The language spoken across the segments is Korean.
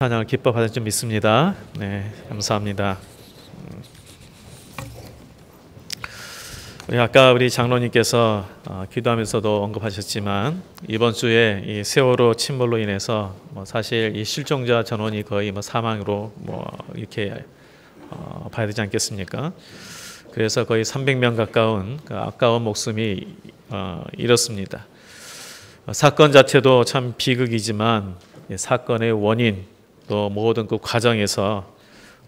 찬양을 기뻐 받을 줄 믿습니다. 네, 감사합니다. 우리 장로님께서 기도하면서도 언급하셨지만 이번 주에 이 세월호 침몰로 인해서 사실 이 실종자 전원이 거의 사망으로 이렇게 봐야 되지 않겠습니까? 그래서 거의 300명 가까운 아까운 목숨이 잃었습니다. 사건 자체도 참 비극이지만 사건의 원인 또 모든 그 과정에서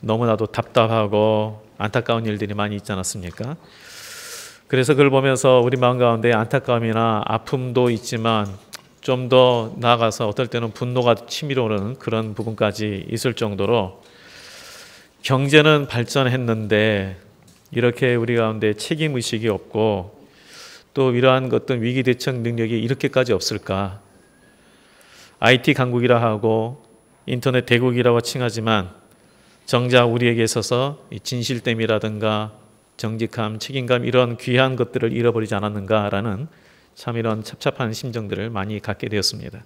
너무나도 답답하고 안타까운 일들이 많이 있지 않았습니까? 그래서 그걸 보면서 우리 마음 가운데 안타까움이나 아픔도 있지만 좀 더 나아가서 어떨 때는 분노가 치밀어 오르는 그런 부분까지 있을 정도로 경제는 발전했는데 이렇게 우리 가운데 책임의식이 없고 또 이러한 어떤 위기 대처 능력이 이렇게까지 없을까? IT 강국이라 하고 인터넷 대국이라고 칭하지만 정작 우리에게 있어서 진실됨이라든가 정직함, 책임감 이런 귀한 것들을 잃어버리지 않았는가라는 참 이런 찹찹한 심정들을 많이 갖게 되었습니다.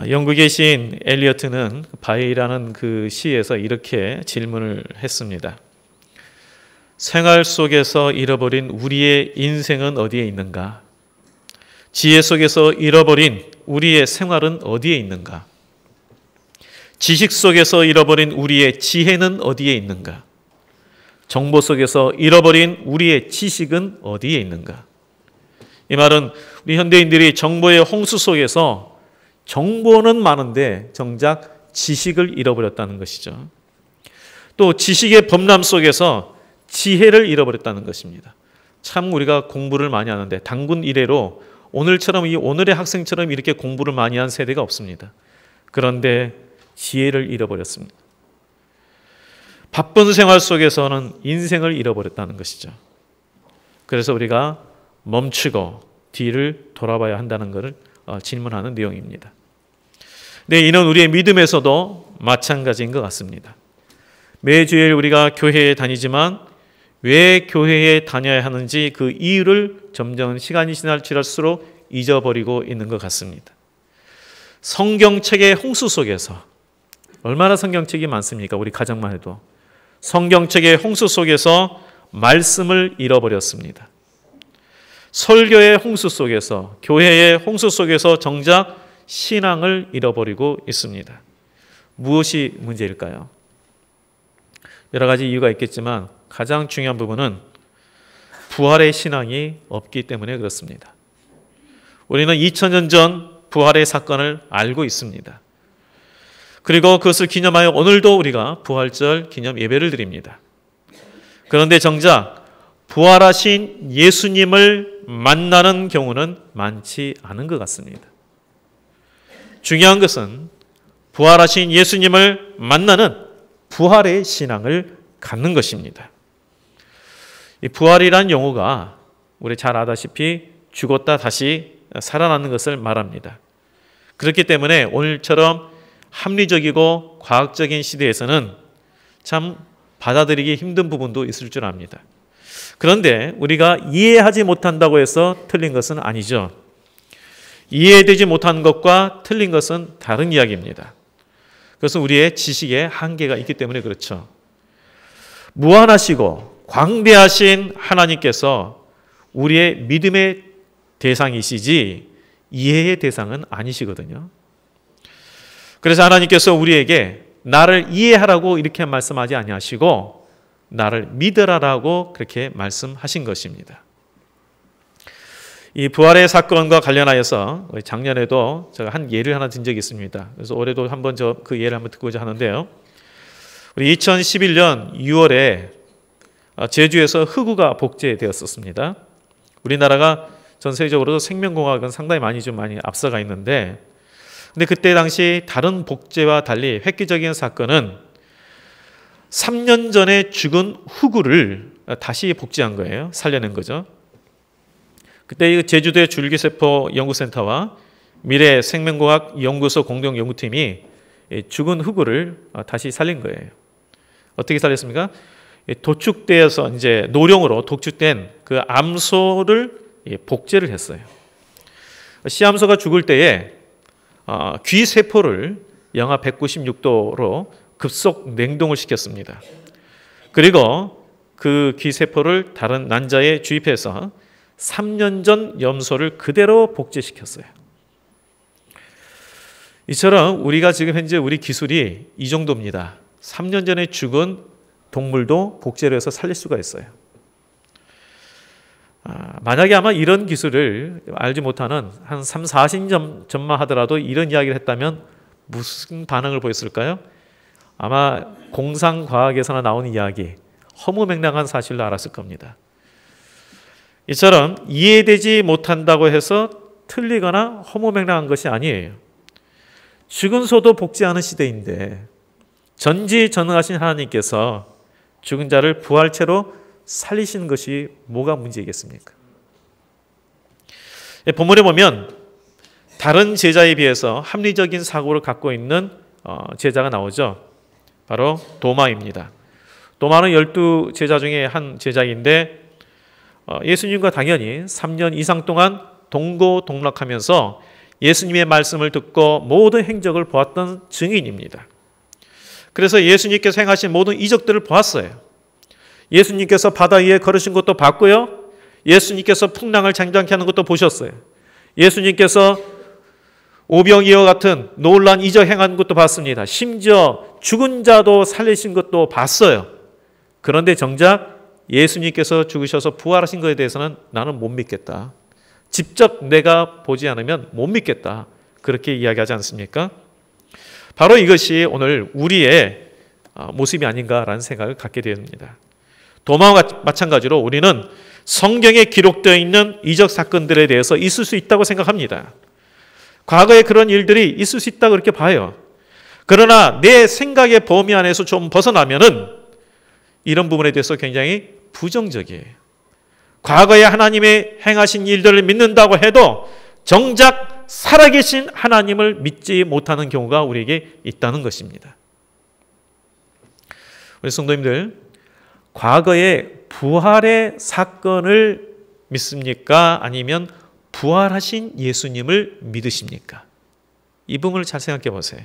영국의 시인 엘리어트는 바위라는 그 시에서 이렇게 질문을 했습니다. 생활 속에서 잃어버린 우리의 인생은 어디에 있는가? 지혜 속에서 잃어버린 우리의 생활은 어디에 있는가? 지식 속에서 잃어버린 우리의 지혜는 어디에 있는가? 정보 속에서 잃어버린 우리의 지식은 어디에 있는가? 이 말은 우리 현대인들이 정보의 홍수 속에서 정보는 많은데 정작 지식을 잃어버렸다는 것이죠. 또 지식의 범람 속에서 지혜를 잃어버렸다는 것입니다. 참 우리가 공부를 많이 하는데 단군 이래로 오늘처럼 이 오늘의 학생처럼 이렇게 공부를 많이 한 세대가 없습니다. 그런데 지혜를 잃어버렸습니다. 바쁜 생활 속에서는 인생을 잃어버렸다는 것이죠. 그래서 우리가 멈추고 뒤를 돌아봐야 한다는 것을 질문하는 내용입니다. 네, 이는 우리의 믿음에서도 마찬가지인 것 같습니다. 매주일 우리가 교회에 다니지만 왜 교회에 다녀야 하는지 그 이유를 점점 시간이 지날수록 잊어버리고 있는 것 같습니다. 성경책의 홍수 속에서 얼마나 성경책이 많습니까? 우리 가정만 해도 성경책의 홍수 속에서 말씀을 잃어버렸습니다. 설교의 홍수 속에서 교회의 홍수 속에서 정작 신앙을 잃어버리고 있습니다. 무엇이 문제일까요? 여러 가지 이유가 있겠지만 가장 중요한 부분은 부활의 신앙이 없기 때문에 그렇습니다. 우리는 2000년 전 부활의 사건을 알고 있습니다. 그리고 그것을 기념하여 오늘도 우리가 부활절 기념 예배를 드립니다. 그런데 정작 부활하신 예수님을 만나는 경우는 많지 않은 것 같습니다. 중요한 것은 부활하신 예수님을 만나는 부활의 신앙을 갖는 것입니다. 이 부활이란 용어가 우리 잘 아다시피 죽었다 다시 살아나는 것을 말합니다. 그렇기 때문에 오늘처럼 합리적이고 과학적인 시대에서는 참 받아들이기 힘든 부분도 있을 줄 압니다. 그런데 우리가 이해하지 못한다고 해서 틀린 것은 아니죠. 이해되지 못한 것과 틀린 것은 다른 이야기입니다. 그것은 우리의 지식에 한계가 있기 때문에 그렇죠. 무한하시고 광대하신 하나님께서 우리의 믿음의 대상이시지 이해의 대상은 아니시거든요. 그래서 하나님께서 우리에게 나를 이해하라고 이렇게 말씀하지 아니하시고 나를 믿으라라고 그렇게 말씀하신 것입니다. 이 부활의 사건과 관련하여서 작년에도 제가 한 예를 하나 든 적이 있습니다. 그래서 올해도 한번 그 예를 한번 듣고자 하는데요. 우리 2011년 6월에 제주에서 흑우가 복제되었었습니다. 우리나라가 전 세계적으로 생명공학은 상당히 많이 앞서가 있는데 근데 그때 당시 다른 복제와 달리 획기적인 사건은 3년 전에 죽은 흑우를 다시 복제한 거예요. 살려낸 거죠. 그때 제주도의 줄기세포 연구센터와 미래생명공학 연구소 공동 연구팀이 죽은 흑우를 다시 살린 거예요. 어떻게 살렸습니까? 도축되어서 이제 노령으로 독축된 그 암소를 복제를 했어요. 씨암소가 죽을 때에 귀 세포를 영하 196도로 급속 냉동을 시켰습니다. 그리고 그 귀세포를 다른 난자에 주입해서 3년 전 염소를 그대로 복제시켰어요. 이처럼 우리가 지금 현재 우리 기술이 이 정도입니다. 3년 전에 죽은 동물도 복제를 해서 살릴 수가 있어요. 만약에 아마 이런 기술을 알지 못하는 한 3, 40년 전만 하더라도 이런 이야기를 했다면 무슨 반응을 보였을까요? 아마 공상과학에서나 나오는 이야기, 허무맹랑한 사실로 알았을 겁니다. 이처럼 이해되지 못한다고 해서 틀리거나 허무맹랑한 것이 아니에요. 죽은 소도 복제하는 시대인데 전지전능하신 하나님께서 죽은 자를 부활체로 살리시는 것이 뭐가 문제이겠습니까? 본문에 보면 다른 제자에 비해서 합리적인 사고를 갖고 있는 제자가 나오죠. 바로 도마입니다. 도마는 12제자 중에 한 제자인데 예수님과 당연히 3년 이상 동안 동고동락하면서 예수님의 말씀을 듣고 모든 행적을 보았던 증인입니다. 그래서 예수님께서 행하신 모든 이적들을 보았어요. 예수님께서 바다 위에 걸으신 것도 봤고요. 예수님께서 풍랑을 장장케 하는 것도 보셨어요. 예수님께서 오병이어 같은 놀라운 이적 행한 것도 봤습니다. 심지어 죽은 자도 살리신 것도 봤어요. 그런데 정작 예수님께서 죽으셔서 부활하신 것에 대해서는 나는 못 믿겠다. 직접 내가 보지 않으면 못 믿겠다. 그렇게 이야기하지 않습니까? 바로 이것이 오늘 우리의 모습이 아닌가라는 생각을 갖게 됩니다. 도마와 마찬가지로 우리는 성경에 기록되어 있는 이적 사건들에 대해서 있을 수 있다고 생각합니다. 과거에 그런 일들이 있을 수 있다고 그렇게 봐요. 그러나 내 생각의 범위 안에서 좀 벗어나면은 이런 부분에 대해서 굉장히 부정적이에요. 과거에 하나님의 행하신 일들을 믿는다고 해도 정작 살아계신 하나님을 믿지 못하는 경우가 우리에게 있다는 것입니다. 우리 성도님들, 과거의 부활의 사건을 믿습니까? 아니면 부활하신 예수님을 믿으십니까? 이 부분을 잘 생각해 보세요.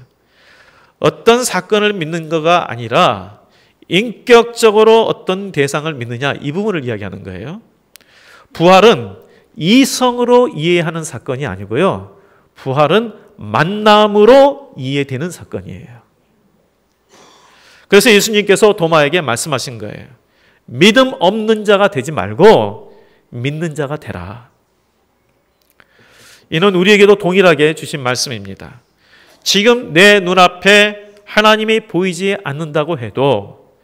어떤 사건을 믿는 거가 아니라 인격적으로 어떤 대상을 믿느냐, 이 부분을 이야기하는 거예요. 부활은 이성으로 이해하는 사건이 아니고요. 부활은 만남으로 이해되는 사건이에요. 그래서 예수님께서 도마에게 말씀하신 거예요. 믿음 없는 자가 되지 말고 믿는 자가 되라. 이는 우리에게도 동일하게 주신 말씀입니다. 지금 내 눈앞에 하나님이 보이지 않는다고 해도,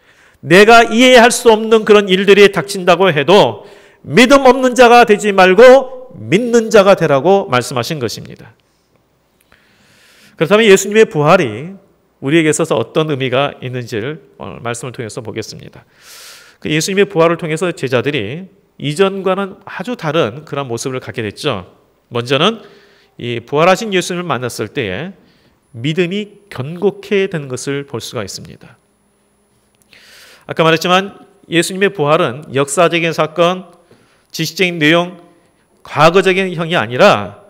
내가 이해할 수 없는 그런 일들이 닥친다고 해도 믿음 없는 자가 되지 말고 믿는 자가 되라고 말씀하신 것입니다. 그렇다면 예수님의 부활이 우리에게 있어서 어떤 의미가 있는지를 오늘 말씀을 통해서 보겠습니다. 그 예수님의 부활을 통해서 제자들이 이전과는 아주 다른 그런 모습을 갖게 됐죠. 먼저는 이 부활하신 예수님을 만났을 때에 믿음이 견고케 되는 것을 볼 수가 있습니다. 아까 말했지만 예수님의 부활은 역사적인 사건, 지식적인 내용, 과거적인 형이 아니라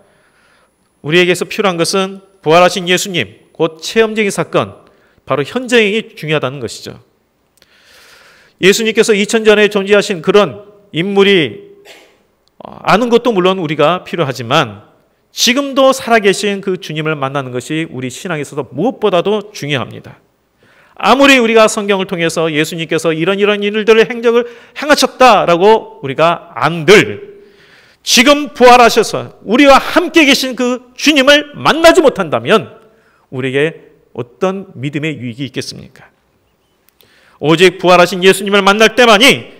우리에게서 필요한 것은 부활하신 예수님, 곧 체험적인 사건, 바로 현장이 중요하다는 것이죠. 예수님께서 2000년 전에 존재하신 그런 인물이 아는 것도 물론 우리가 필요하지만 지금도 살아계신 그 주님을 만나는 것이 우리 신앙에 있어서 무엇보다도 중요합니다. 아무리 우리가 성경을 통해서 예수님께서 이런 일들을 행적을 행하셨다라고 우리가 안들, 지금 부활하셔서 우리와 함께 계신 그 주님을 만나지 못한다면 우리에게 어떤 믿음의 유익이 있겠습니까? 오직 부활하신 예수님을 만날 때만이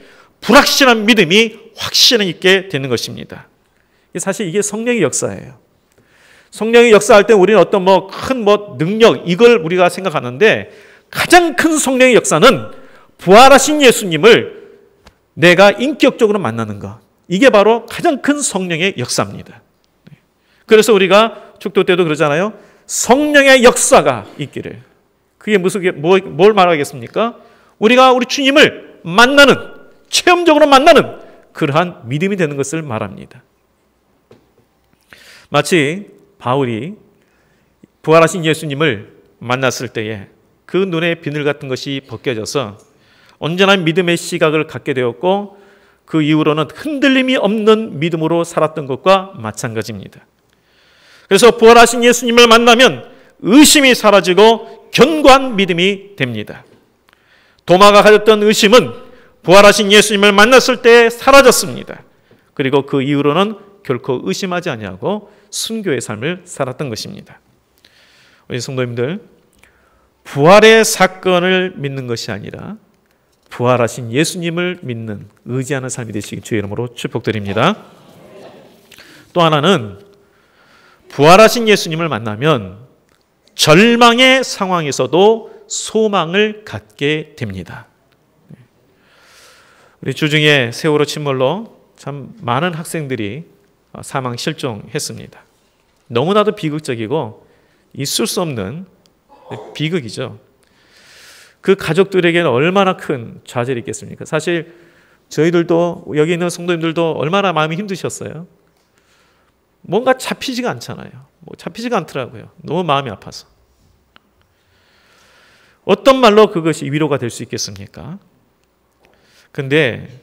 불확실한 믿음이 확신을 있게 되는 것입니다. 사실 이게 성령의 역사예요. 성령의 역사할 때 우리는 어떤 큰 능력, 이걸 우리가 생각하는데 가장 큰 성령의 역사는 부활하신 예수님을 내가 인격적으로 만나는 것. 이게 바로 가장 큰 성령의 역사입니다. 그래서 우리가 축도 때도 그러잖아요. 성령의 역사가 있기를. 그게 뭘 말하겠습니까? 우리가 우리 주님을 만나는, 체험적으로 만나는 그러한 믿음이 되는 것을 말합니다. 마치 바울이 부활하신 예수님을 만났을 때에 그 눈의 비늘 같은 것이 벗겨져서 온전한 믿음의 시각을 갖게 되었고 그 이후로는 흔들림이 없는 믿음으로 살았던 것과 마찬가지입니다. 그래서 부활하신 예수님을 만나면 의심이 사라지고 견고한 믿음이 됩니다. 도마가 가졌던 의심은 부활하신 예수님을 만났을 때 사라졌습니다. 그리고 그 이후로는 결코 의심하지 아니하고 순교의 삶을 살았던 것입니다. 우리 성도님들, 부활의 사건을 믿는 것이 아니라 부활하신 예수님을 믿는 의지하는 삶이 되시기 주의 이름으로 축복드립니다. 또 하나는 부활하신 예수님을 만나면 절망의 상황에서도 소망을 갖게 됩니다. 우리 주중에 세월호 침몰로 참 많은 학생들이 사망 실종했습니다. 너무나도 비극적이고 있을 수 없는 비극이죠. 그 가족들에게는 얼마나 큰 좌절이 있겠습니까? 사실 저희들도 여기 있는 성도님들도 얼마나 마음이 힘드셨어요. 뭔가 잡히지가 않잖아요. 잡히지가 않더라고요. 너무 마음이 아파서. 어떤 말로 그것이 위로가 될 수 있겠습니까? 근데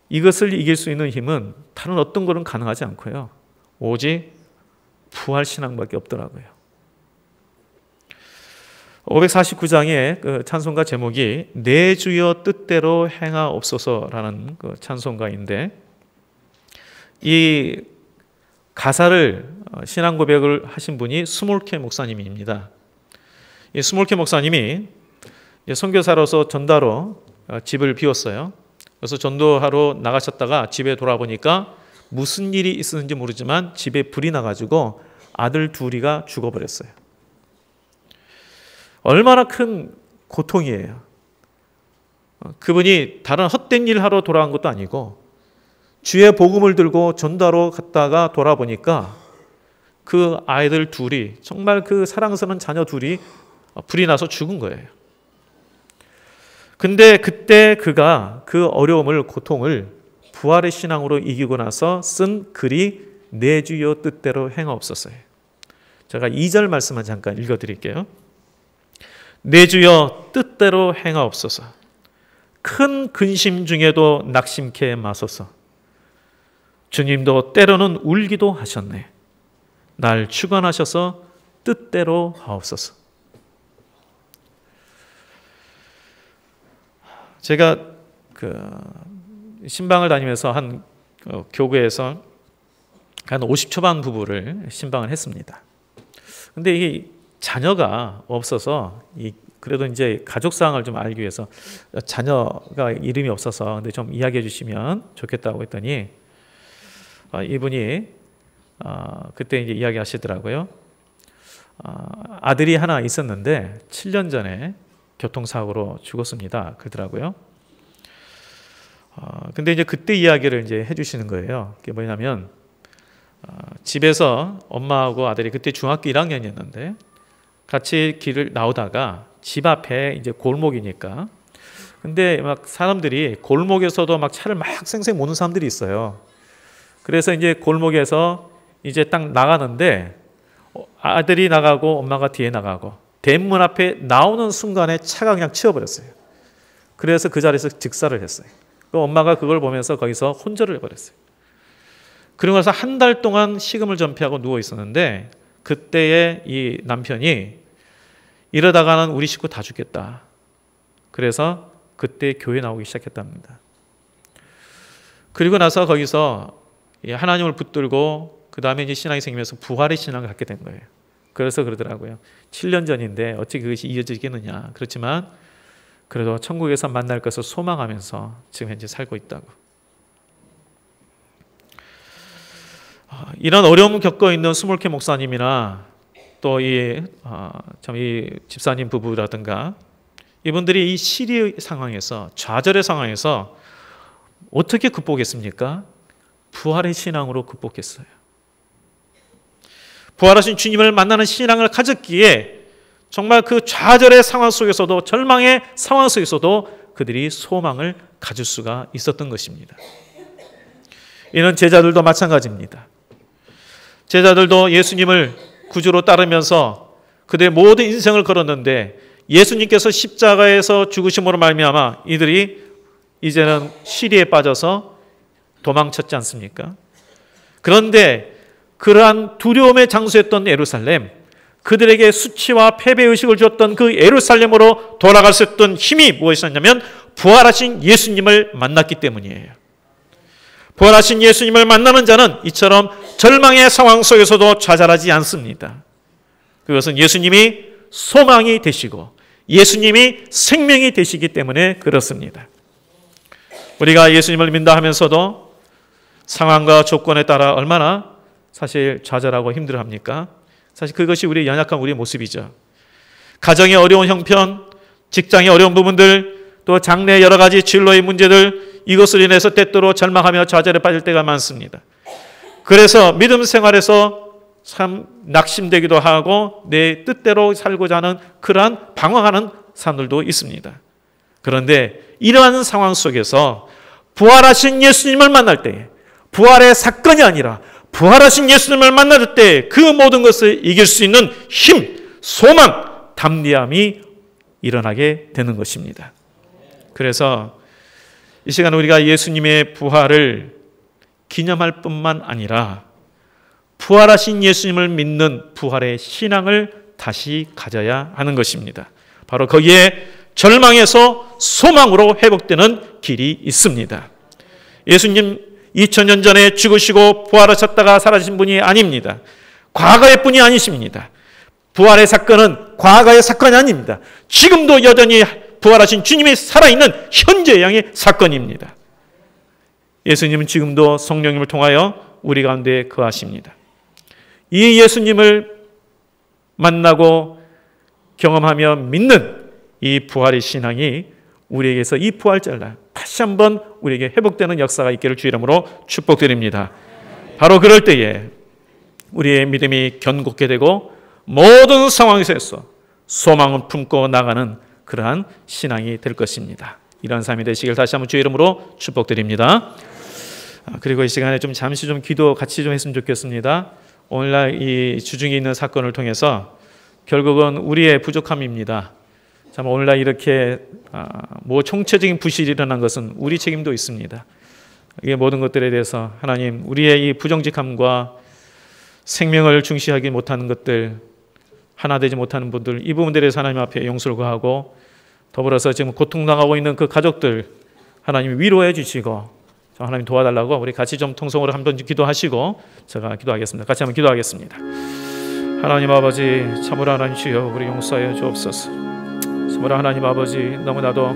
이것을 이길 수 있는 힘은 다른 어떤 것은 가능하지 않고요. 오직 부활신앙밖에 없더라고요. 549장의 그 찬송가 제목이 내 주여 뜻대로 행하옵소서라는 그 찬송가인데 이 가사를 신앙 고백을 하신 분이 스몰케 목사님입니다. 이 스몰케 목사님이 선교사로서 전도하러 집을 비웠어요. 그래서 전도하러 나가셨다가 집에 돌아보니까 무슨 일이 있었는지 모르지만 집에 불이 나가지고 아들 둘이가 죽어버렸어요. 얼마나 큰 고통이에요. 그분이 다른 헛된 일 하러 돌아간 것도 아니고 주의 복음을 들고 전도하러 갔다가 돌아보니까 그 아이들 둘이 정말 그 사랑스러운 자녀 둘이 불이 나서 죽은 거예요. 근데 그때 그가 그 어려움을 고통을 부활의 신앙으로 이기고 나서 쓴 글이 내 주여 뜻대로 행하옵소서예요. 제가 2절 말씀만 잠깐 읽어드릴게요. 내 주여 뜻대로 행하옵소서. 큰 근심 중에도 낙심케 마소서. 주님도 때로는 울기도 하셨네. 날 축원하셔서 뜻대로 하옵소서. 제가 그 신방을 다니면서 한 교구에서 한 50초반 부부를 신방을 했습니다. 근데 이게 자녀가 없어서 그래도 이제 가족 사항을 좀 알기 위해서 자녀가 이름이 없어서 근데 좀 이야기해 주시면 좋겠다고 했더니 이분이 그때 이제 이야기하시더라고요. 아들이 하나 있었는데 7년 전에 교통사고로 죽었습니다. 그러더라고요. 근데 이제 그때 이야기를 이제 해주시는 거예요. 그게 뭐냐면 집에서 엄마하고 아들이 그때 중학교 1학년이었는데 같이 길을 나오다가 집 앞에 이제 골목이니까 근데 막 사람들이 골목에서도 막 차를 막 쌩쌩 모는 사람들이 있어요. 그래서 이제 골목에서 이제 딱 나가는데 아들이 나가고 엄마가 뒤에 나가고 대문 앞에 나오는 순간에 차가 그냥 치워버렸어요. 그래서 그 자리에서 즉사를 했어요. 그 엄마가 그걸 보면서 거기서 혼절을 해버렸어요. 그러고 나서 한 달 동안 식음을 전폐하고 누워 있었는데 그때에 이 남편이 이러다가는 우리 식구 다 죽겠다. 그래서 그때 교회 나오기 시작했답니다. 그리고 나서 거기서 하나님을 붙들고 그 다음에 이제 신앙이 생기면서 부활의 신앙을 갖게 된 거예요. 그래서 그러더라고요. 7년 전인데 어떻게 그것이 이어지겠느냐. 그렇지만 그래도 천국에서 만날 것을 소망하면서 지금 현재 살고 있다고. 이런 어려움을 겪고 있는 스몰케 목사님이나 또 이 집사님 부부라든가 이분들이 이 시리 상황에서 좌절의 상황에서 어떻게 극복했습니까? 부활의 신앙으로 극복했어요. 부활하신 주님을 만나는 신앙을 가졌기에 정말 그 좌절의 상황 속에서도 절망의 상황 속에서도 그들이 소망을 가질 수가 있었던 것입니다. 이는 제자들도 마찬가지입니다. 제자들도 예수님을 구주로 따르면서 그들의 모든 인생을 걸었는데 예수님께서 십자가에서 죽으심으로 말미암아 이들이 이제는 시리에 빠져서 도망쳤지 않습니까? 그런데 그러한 두려움의 장소였던 예루살렘, 그들에게 수치와 패배의식을 줬던 그 예루살렘으로 돌아갈 수 있던 힘이 무엇이었냐면 부활하신 예수님을 만났기 때문이에요. 부활하신 예수님을 만나는 자는 이처럼 절망의 상황 속에서도 좌절하지 않습니다. 그것은 예수님이 소망이 되시고 예수님이 생명이 되시기 때문에 그렇습니다. 우리가 예수님을 믿는다 하면서도 상황과 조건에 따라 얼마나 사실 좌절하고 힘들어합니까? 사실 그것이 우리의 연약한 우리의 모습이죠. 가정의 어려운 형편, 직장의 어려운 부분들, 또 장래의 여러 가지 진로의 문제들, 이것으로 인해서 때때로 절망하며 좌절에 빠질 때가 많습니다. 그래서 믿음 생활에서 참 낙심되기도 하고 내 뜻대로 살고자 하는 그러한 방황하는 사람들도 있습니다. 그런데 이러한 상황 속에서 부활하신 예수님을 만날 때, 부활의 사건이 아니라 부활하신 예수님을 만날 때 그 모든 것을 이길 수 있는 힘, 소망, 담대함이 일어나게 되는 것입니다. 그래서 이 시간 우리가 예수님의 부활을 기념할 뿐만 아니라 부활하신 예수님을 믿는 부활의 신앙을 다시 가져야 하는 것입니다. 바로 거기에 절망에서 소망으로 회복되는 길이 있습니다. 예수님 2000년 전에 죽으시고 부활하셨다가 사라지신 분이 아닙니다. 과거의 분이 아니십니다. 부활의 사건은 과거의 사건이 아닙니다. 지금도 여전히 부활하신 주님이 살아있는 현재 양의 사건입니다. 예수님은 지금도 성령님을 통하여 우리 가운데 거하십니다. 이 예수님을 만나고 경험하며 믿는 이 부활의 신앙이 우리에게서 이 부활절날 다시 한번 우리에게 회복되는 역사가 있기를 주 이름으로 축복드립니다. 바로 그럴 때에 우리의 믿음이 견고하게 되고 모든 상황에서 소망을 품고 나가는 그러한 신앙이 될 것입니다. 이런 삶이 되시길 다시 한번 주 이름으로 축복드립니다. 그리고 이 시간에 잠시 기도 같이 했으면 좋겠습니다. 오늘날 이 주중에 있는 사건을 통해서 결국은 우리의 부족함입니다. 참 오늘날 이렇게 총체적인 부실이 일어난 것은 우리 책임도 있습니다. 이 모든 것들에 대해서 하나님 우리의 이 부정직함과 생명을 중시하지 못하는 것들, 하나 되지 못하는 분들, 이 부분들에 대해서 하나님 앞에 용서를 구하고 더불어서 지금 고통당하고 있는 그 가족들 하나님 위로해 주시고 하나님 도와달라고 우리 같이 통성으로 한번 기도하시고 제가 기도하겠습니다. 같이 한번 기도하겠습니다. 하나님 아버지 참으로 하나님 주여 우리 용서하여 주옵소서. 참으로 하나님 아버지 너무나도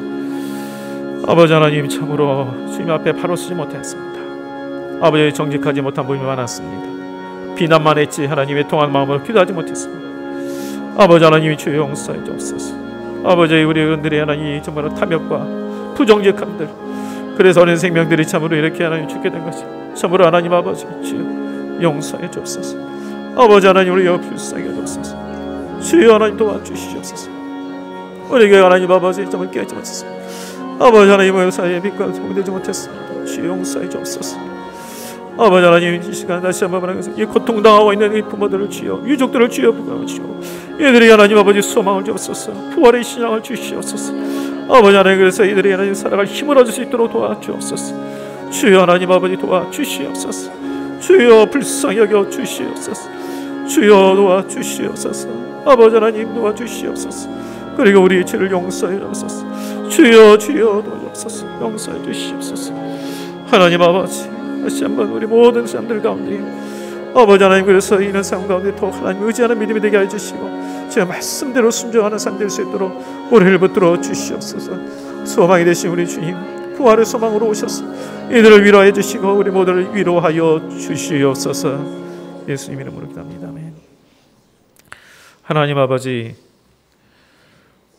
아버지 하나님 참으로 주님 앞에 바로 서지 못했습니다. 아버지 정직하지 못한 부분이 많았습니다. 비난만 했지 하나님의 통한 마음으로 기도하지 못했습니다. 아버지 하나님이 주여 용서해 주옵소서. 아버지 우리 의원들의 하나님 정말 탐욕과 부정직함들 그래서 어린 생명들이 참으로 이렇게 하나님 죽게 된 것이 참으로 하나님 아버지 주여 용서해 주옵소서. 아버지 하나님 우리 불쌍히 여주옵소서. 주여 하나님 도와주시옵소서. 우리에게 하나님 아버지 정말 깨닫지 못했습니다. 아버지 하나님 우리 사이에 빛과 소금되지 못했습니다. 주여 용서해 주옵소서. 아버지 하나님 이 시간 다시 한번 말하면서 이 고통당하고 있는 이 부모들을 주여 유족들을 주여 부가주시고 이들이 하나님 아버지 소망을 주옵소서. 부활의 신앙을 주시옵소서. 아버지 하나님 그래서 이들이 하나님 살아갈 힘을 얻을 수 있도록 도와주옵소서. 주여 하나님 아버지 도와주시옵소서. 주여 불쌍히 여겨 주시옵소서. 주여 도와주시옵소서. 아버지 하나님 도와주시옵소서. 그리고 우리의 죄를 용서해 주옵소서. 주여 주여 도와주옵소서. 용서해 주시옵소서. 하나님 아버지 다시 한번 우리 모든 사람들 가운데 아버지 하나님 그래서 이런 상황 가운데 더 하나님 의지하는 믿음이 되게 해주시고 제가 말씀대로 순종하는 삶 될 수 있도록 우리를 붙들어 주시옵소서. 소망이 되신 우리 주님 부활의 소망으로 오셔서 이들을 위로해 주시고 우리 모두를 위로하여 주시옵소서. 예수님 이름으로 기도합니다. 아멘. 하나님 아버지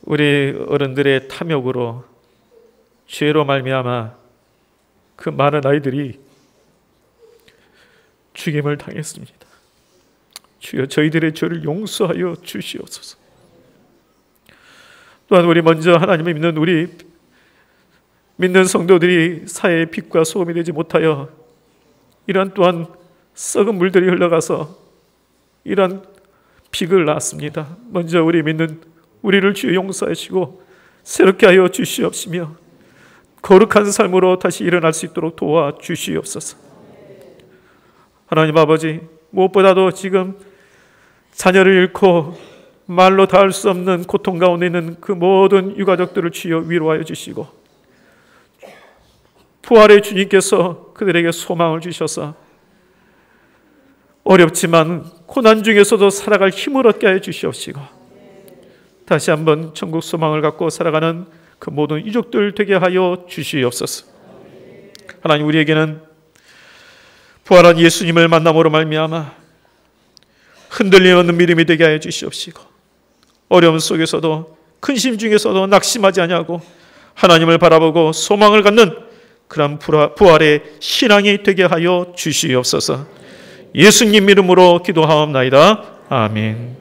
우리 어른들의 탐욕으로 죄로 말미암아 그 많은 아이들이 죽임을 당했습니다. 주여 저희들의 죄를 용서하여 주시옵소서. 또한 우리 먼저 하나님을 믿는 우리 믿는 성도들이 사회의 빛과 소금이 되지 못하여 이러한 또한 썩은 물들이 흘러가서 이러한 픽을 낳았습니다. 먼저 우리 믿는 우리를 주여 용서하시고 새롭게 하여 주시옵시며 거룩한 삶으로 다시 일어날 수 있도록 도와주시옵소서. 하나님 아버지, 무엇보다도 지금 자녀를 잃고 말로 닿을 수 없는 고통 가운데 있는 그 모든 유가족들을 주여 위로하여 주시고, 부활의 주님께서 그들에게 소망을 주셔서 어렵지만 고난 중에서도 살아갈 힘을 얻게 하여 주시옵시고, 다시 한번 천국 소망을 갖고 살아가는 그 모든 유족들 되게 하여 주시옵소서. 하나님, 우리에게는 부활한 예수님을 만남으로 말미암아 흔들림 없는 믿음이 되게 하여 주시옵시고, 어려움 속에서도 근심 중에서도 낙심하지 아니하고 하나님을 바라보고 소망을 갖는 그런 부활의 신앙이 되게 하여 주시옵소서. 예수님 이름으로 기도하옵나이다. 아멘.